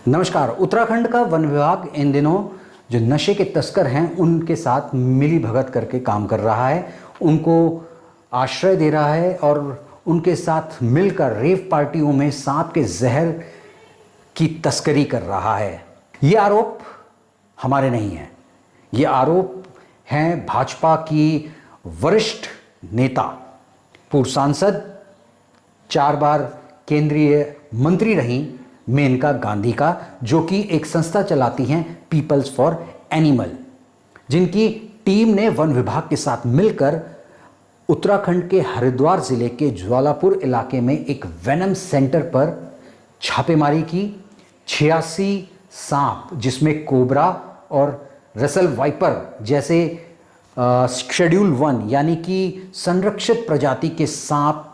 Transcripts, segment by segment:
नमस्कार। उत्तराखंड का वन विभाग इन दिनों जो नशे के तस्कर हैं उनके साथ मिली भगत करके काम कर रहा है, उनको आश्रय दे रहा है और उनके साथ मिलकर रेव पार्टियों में सांप के जहर की तस्करी कर रहा है। ये आरोप हमारे नहीं हैं, ये आरोप हैं भाजपा की वरिष्ठ नेता, पूर्व सांसद, 4 बार केंद्रीय मंत्री रही मेनका गांधी का, जो कि एक संस्था चलाती हैं पीपल्स फॉर एनिमल, जिनकी टीम ने वन विभाग के साथ मिलकर उत्तराखंड के हरिद्वार जिले के ज्वालापुर इलाके में एक वेनम सेंटर पर छापेमारी की। 86 सांप, जिसमें कोबरा और रसल वाइपर जैसे शेड्यूल 1 यानी कि संरक्षित प्रजाति के सांप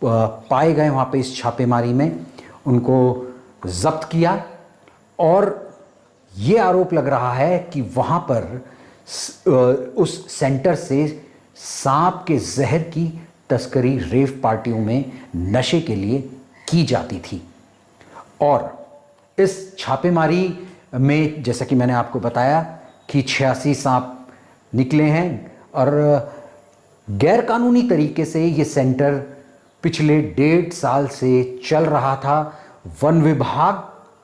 पाए गए वहाँ पे इस छापेमारी में, उनको जब्त किया। और ये आरोप लग रहा है कि वहाँ पर उस सेंटर से सांप के जहर की तस्करी रेव पार्टियों में नशे के लिए की जाती थी। और इस छापेमारी में जैसा कि मैंने आपको बताया कि 86 सांप निकले हैं और गैरकानूनी तरीके से ये सेंटर पिछले 1.5 साल से चल रहा था। वन विभाग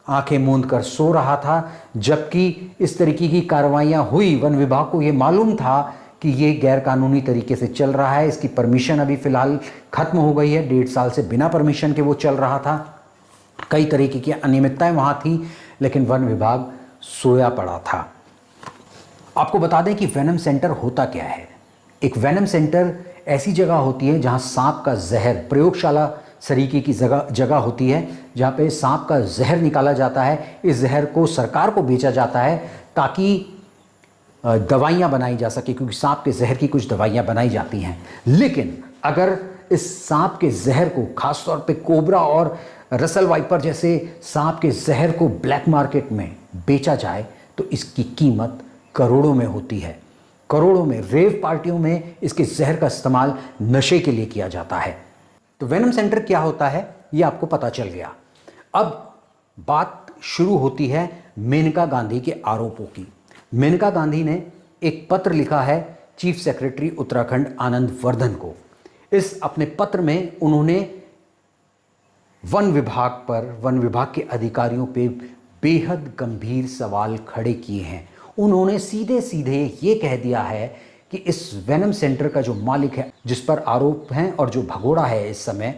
आंखें मूंद कर सो रहा था, जबकि इस तरीके की कार्रवाइयां हुई, वन विभाग को ये मालूम था कि ये गैरकानूनी तरीके से चल रहा है। इसकी परमिशन अभी फ़िलहाल ख़त्म हो गई है, 1.5 साल से बिना परमिशन के वो चल रहा था। कई तरीके की अनियमितताएं वहाँ थी, लेकिन वन विभाग सोया पड़ा था। आपको बता दें कि वेनम सेंटर होता क्या है। एक वेनम सेंटर ऐसी जगह होती है जहाँ सांप का जहर, प्रयोगशाला सरीके की जगह होती है, जहाँ पे सांप का जहर निकाला जाता है। इस जहर को सरकार को बेचा जाता है ताकि दवाइयाँ बनाई जा सके, क्योंकि सांप के जहर की कुछ दवाइयाँ बनाई जाती हैं। लेकिन अगर इस सांप के जहर को, खासतौर पे कोबरा और रसल वाइपर जैसे सांप के जहर को ब्लैक मार्केट में बेचा जाए तो इसकी कीमत करोड़ों में होती है। करोड़ों में। रेव पार्टियों में इसके जहर का इस्तेमाल नशे के लिए किया जाता है। तो वेनम सेंटर क्या होता है ये आपको पता चल गया। अब बात शुरू होती है मेनका गांधी के आरोपों की। मेनका गांधी ने एक पत्र लिखा है चीफ सेक्रेटरी उत्तराखंड आनंद वर्धन को। इस अपने पत्र में उन्होंने वन विभाग पर, वन विभाग के अधिकारियों पे बेहद गंभीर सवाल खड़े किए हैं। उन्होंने सीधे सीधे ये कह दिया है कि इस वेनम सेंटर का जो मालिक है, जिस पर आरोप हैं और जो भगोड़ा है इस समय,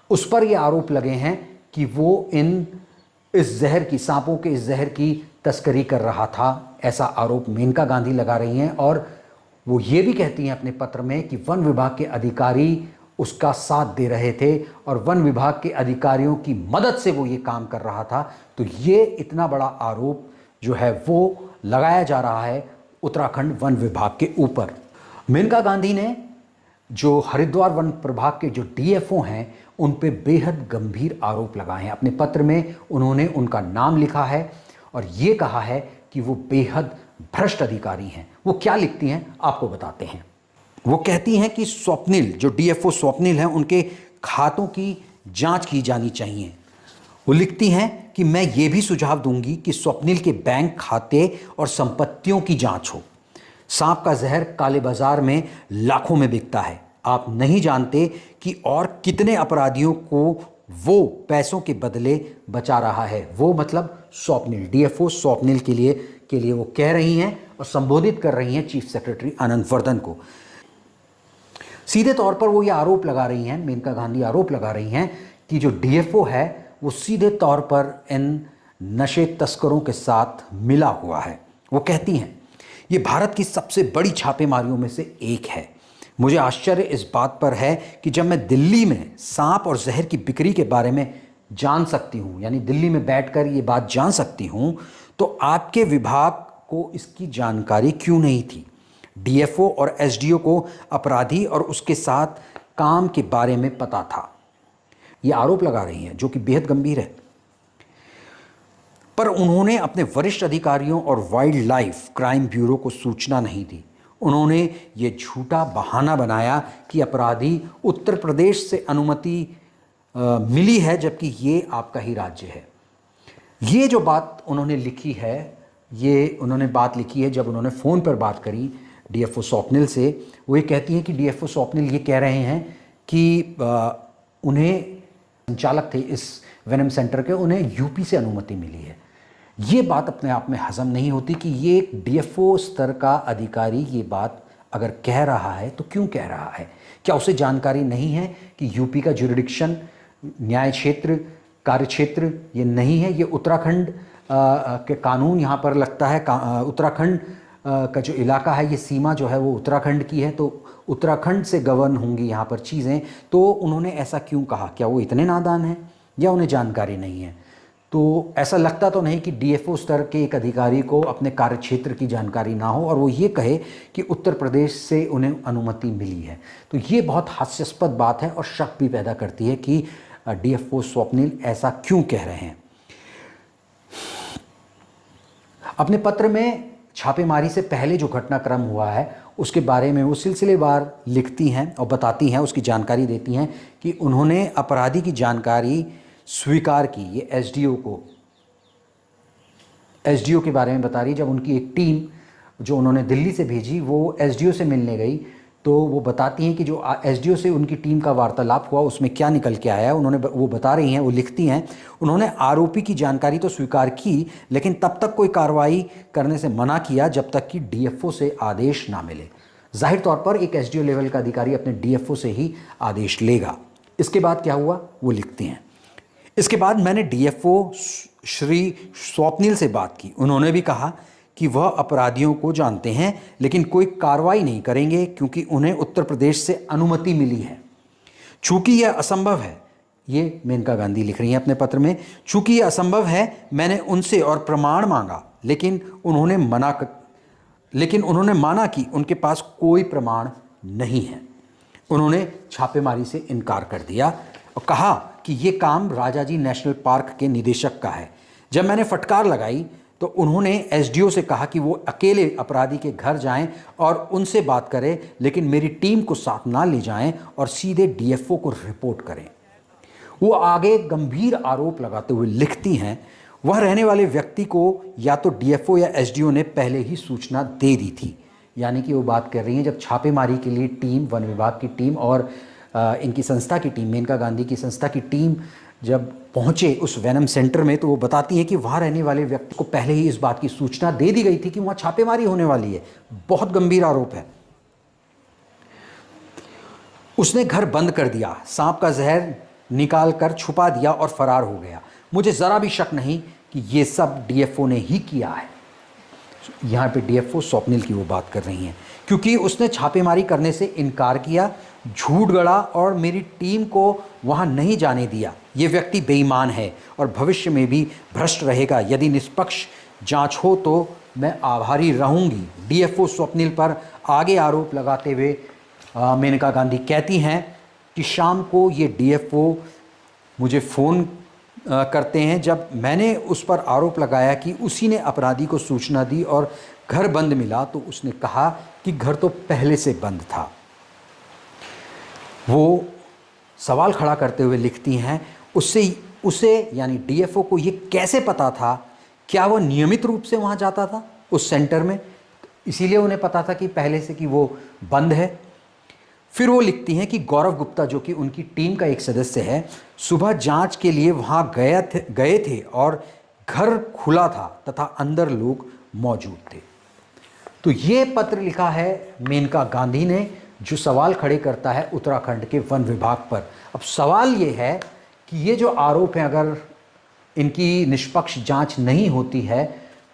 उस पर ये आरोप लगे हैं कि वो इस जहर की, सांपों के इस जहर की तस्करी कर रहा था। ऐसा आरोप मेनका गांधी लगा रही हैं और वो ये भी कहती हैं अपने पत्र में कि वन विभाग के अधिकारी उसका साथ दे रहे थे और वन विभाग के अधिकारियों की मदद से वो ये काम कर रहा था। तो ये इतना बड़ा आरोप जो है वो लगाया जा रहा है उत्तराखंड वन विभाग के ऊपर। मेनका गांधी ने जो हरिद्वार वन प्रभाग के जो डीएफओ हैं उन पे बेहद गंभीर आरोप लगाए हैं। अपने पत्र में उन्होंने उनका नाम लिखा है और ये कहा है कि वो बेहद भ्रष्ट अधिकारी हैं। वो क्या लिखती हैं आपको बताते हैं। वो कहती हैं कि स्वप्निल, जो डीएफओ स्वप्निल हैं, उनके खातों की जांच की जानी चाहिए। वो लिखती हैं कि मैं ये भी सुझाव दूंगी कि स्वप्निल के बैंक खाते और संपत्तियों की जांच हो। सांप का जहर काले बाजार में लाखों में बिकता है। आप नहीं जानते कि और कितने अपराधियों को वो पैसों के बदले बचा रहा है। वो मतलब स्वप्निल, डीएफओ स्वप्निल के लिए वो कह रही हैं और संबोधित कर रही हैं चीफ सेक्रेटरी आनंद वर्धन को। सीधे तौर पर वो ये आरोप लगा रही हैं, मेनका गांधी आरोप लगा रही हैं कि जो डीएफओ है वो सीधे तौर पर इन नशे तस्करों के साथ मिला हुआ है। वो कहती हैं ये भारत की सबसे बड़ी छापेमारियों में से एक है। मुझे आश्चर्य इस बात पर है कि जब मैं दिल्ली में सांप और जहर की बिक्री के बारे में जान सकती हूँ, यानी दिल्ली में बैठकर ये बात जान सकती हूँ, तो आपके विभाग को इसकी जानकारी क्यों नहीं थी। डीएफओ और एसडीओ को अपराधी और उसके साथ काम के बारे में पता था। ये आरोप लगा रही हैं जो कि बेहद गंभीर है। पर उन्होंने अपने वरिष्ठ अधिकारियों और वाइल्ड लाइफ क्राइम ब्यूरो को सूचना नहीं दी। उन्होंने ये झूठा बहाना बनाया कि अपराधी उत्तर प्रदेश से अनुमति मिली है, जबकि ये आपका ही राज्य है। ये जो बात उन्होंने लिखी है, ये उन्होंने बात लिखी है जब उन्होंने फ़ोन पर बात करी डीएफओ स्वप्निल से। वो ये कहती हैं कि डीएफओ स्वप्निल ये कह रहे हैं कि उन्हें संचालक थे इस वेनम सेंटर के, उन्हें यूपी से अनुमति मिली है। ये बात अपने आप में हजम नहीं होती कि ये एक डीएफओ स्तर का अधिकारी ये बात अगर कह रहा है तो क्यों कह रहा है? क्या उसे जानकारी नहीं है कि यूपी का जुरिडिक्शन, न्याय क्षेत्र, कार्य क्षेत्र ये नहीं है, ये उत्तराखंड के कानून यहाँ पर लगता है, उत्तराखंड का जो इलाका है, ये सीमा जो है वो उत्तराखंड की है, तो उत्तराखंड से गवर्न होंगी यहाँ पर चीज़ें। तो उन्होंने ऐसा क्यों कहा? क्या वो इतने नादान हैं या उन्हें जानकारी नहीं है? तो ऐसा लगता तो नहीं कि डीएफओ स्तर के एक अधिकारी को अपने कार्य क्षेत्र की जानकारी ना हो और वो ये कहे कि उत्तर प्रदेश से उन्हें अनुमति मिली है। तो ये बहुत हास्यास्पद बात है और शक भी पैदा करती है कि डीएफओ स्वप्निल ऐसा क्यों कह रहे हैं। अपने पत्र में छापेमारी से पहले जो घटनाक्रम हुआ है उसके बारे में वो सिलसिलेवार लिखती हैं और बताती हैं, उसकी जानकारी देती हैं कि उन्होंने अपराधी की जानकारी स्वीकार की। ये एसडीओ के बारे में बता रही। जब उनकी एक टीम जो उन्होंने दिल्ली से भेजी वो एसडीओ से मिलने गई तो वो बताती हैं कि जो एसडीओ से उनकी टीम का वार्तालाप हुआ उसमें क्या निकल के आया। वो बता रही हैं, वो लिखती हैं, उन्होंने आरोपी की जानकारी तो स्वीकार की लेकिन तब तक कोई कार्रवाई करने से मना किया जब तक कि डीएफओ से आदेश ना मिले। जाहिर तौर पर एक एसडीओ लेवल का अधिकारी अपने डीएफओ से ही आदेश लेगा। इसके बाद क्या हुआ वो लिखती हैं। इसके बाद मैंने डीएफओ श्री स्वप्निल से बात की। उन्होंने भी कहा कि वह अपराधियों को जानते हैं लेकिन कोई कार्रवाई नहीं करेंगे क्योंकि उन्हें उत्तर प्रदेश से अनुमति मिली है। चूंकि यह असंभव है, ये मेनका गांधी लिख रही हैं अपने पत्र में, चूंकि यह असंभव है मैंने उनसे और प्रमाण मांगा लेकिन उन्होंने माना कि उनके पास कोई प्रमाण नहीं है। उन्होंने छापेमारी से इनकार कर दिया और कहा कि ये काम राजाजी नेशनल पार्क के निदेशक का है। जब मैंने फटकार लगाई तो उन्होंने एसडीओ से कहा कि वो अकेले अपराधी के घर जाएं और उनसे बात करें लेकिन मेरी टीम को साथ ना ले जाएं और सीधे डीएफओ को रिपोर्ट करें। वो आगे गंभीर आरोप लगाते हुए लिखती हैं, वह रहने वाले व्यक्ति को या तो डीएफओ या एसडीओ ने पहले ही सूचना दे दी थी। यानी कि वो बात कर रही हैं जब छापेमारी के लिए टीम, वन विभाग की टीम और इनकी संस्था की टीम, मेनका गांधी की संस्था की टीम जब पहुंचे उस वेनम सेंटर में तो वो बताती हैं कि वहाँ रहने वाले व्यक्ति को पहले ही इस बात की सूचना दे दी गई थी कि वहाँ छापेमारी होने वाली है। बहुत गंभीर आरोप है। उसने घर बंद कर दिया, सांप का जहर निकाल कर छुपा दिया और फरार हो गया। मुझे ज़रा भी शक नहीं कि ये सब डीएफओ ने ही किया है। यहाँ पे डीएफओ स्वप्निल की वो बात कर रही हैं क्योंकि उसने छापेमारी करने से इनकार किया, झूठ गढ़ा और मेरी टीम को वहाँ नहीं जाने दिया। ये व्यक्ति बेईमान है और भविष्य में भी भ्रष्ट रहेगा। यदि निष्पक्ष जांच हो तो मैं आभारी रहूँगी। डीएफओ स्वप्निल पर आगे आरोप लगाते हुए मेनका गांधी कहती हैं कि शाम को ये डीएफओ मुझे फ़ोन करते हैं जब मैंने उस पर आरोप लगाया कि उसी ने अपराधी को सूचना दी और घर बंद मिला तो उसने कहा कि घर तो पहले से बंद था। वो सवाल खड़ा करते हुए लिखती हैं, उसे यानी डीएफओ को ये कैसे पता था? क्या वो नियमित रूप से वहाँ जाता था उस सेंटर में, इसीलिए उन्हें पता था कि पहले से कि वो बंद है। फिर वो लिखती हैं कि गौरव गुप्ता जो कि उनकी टीम का एक सदस्य है, सुबह जांच के लिए वहाँ गए थे और घर खुला था तथा अंदर लोग मौजूद थे। तो ये पत्र लिखा है मेनका गांधी ने जो सवाल खड़े करता है उत्तराखंड के वन विभाग पर। अब सवाल ये है कि ये जो आरोप हैं अगर इनकी निष्पक्ष जांच नहीं होती है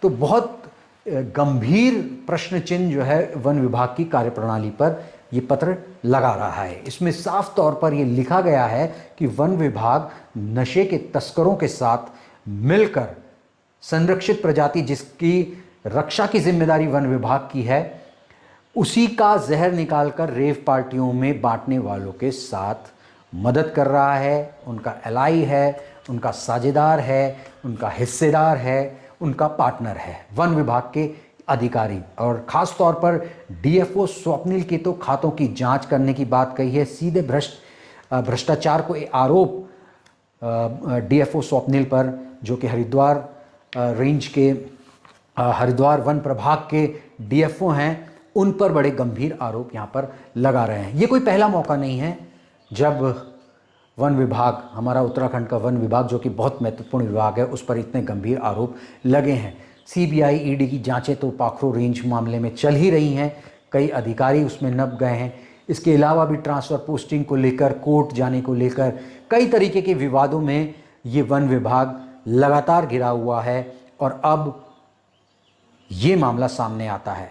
तो बहुत गंभीर प्रश्न चिन्ह जो है वन विभाग की कार्यप्रणाली पर ये पत्र लगा रहा है। इसमें साफ तौर पर ये लिखा गया है कि वन विभाग नशे के तस्करों के साथ मिलकर संरक्षित प्रजाति जिसकी रक्षा की जिम्मेदारी वन विभाग की है उसी का जहर निकालकर रेव पार्टियों में बांटने वालों के साथ मदद कर रहा है, उनका एलाई है, उनका साझेदार है, उनका हिस्सेदार है, उनका पार्टनर है वन विभाग के अधिकारी। और ख़ास तौर पर डीएफओ स्वप्निल के तो खातों की जांच करने की बात कही है। सीधे भ्रष्टाचार को आरोप डीएफओ स्वप्निल पर जो कि हरिद्वार रेंज के हरिद्वार वन प्रभाग के डीएफओ हैं, उन पर बड़े गंभीर आरोप यहाँ पर लगा रहे हैं। ये कोई पहला मौका नहीं है जब वन विभाग, हमारा उत्तराखंड का वन विभाग जो कि बहुत महत्वपूर्ण विभाग है, उस पर इतने गंभीर आरोप लगे हैं। सीबीआई ईडी की जांचें तो पाखरो रेंज मामले में चल ही रही हैं, कई अधिकारी उसमें नप गए हैं। इसके अलावा भी ट्रांसफ़र पोस्टिंग को लेकर, कोर्ट जाने को लेकर कई तरीके के विवादों में ये वन विभाग लगातार घिरा हुआ है और अब ये मामला सामने आता है।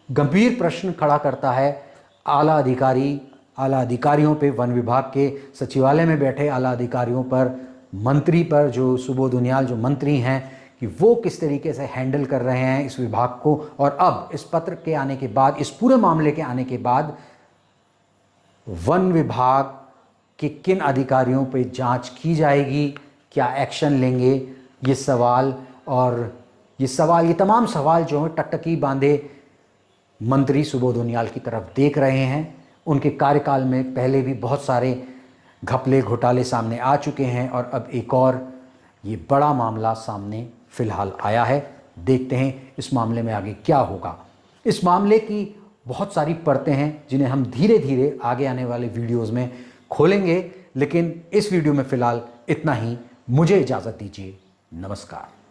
गंभीर प्रश्न खड़ा करता है आला अधिकारियों पे, वन विभाग के सचिवालय में बैठे आला अधिकारियों पर, मंत्री पर, जो सुबोध उनियाल जो मंत्री हैं, कि वो किस तरीके से हैंडल कर रहे हैं इस विभाग को। और अब इस पत्र के आने के बाद, इस पूरे मामले के आने के बाद वन विभाग के किन अधिकारियों पे जांच की जाएगी, क्या एक्शन लेंगे, ये सवाल ये तमाम सवाल जो हैं टकटकी बांधे मंत्री सुबोध उनियाल की तरफ देख रहे हैं। उनके कार्यकाल में पहले भी बहुत सारे घपले घोटाले सामने आ चुके हैं और अब एक और ये बड़ा मामला सामने फिलहाल आया है। देखते हैं इस मामले में आगे क्या होगा। इस मामले की बहुत सारी परतें हैं जिन्हें हम धीरे धीरे आगे आने वाले वीडियोज़ में खोलेंगे, लेकिन इस वीडियो में फ़िलहाल इतना ही। मुझे इजाज़त दीजिए। नमस्कार।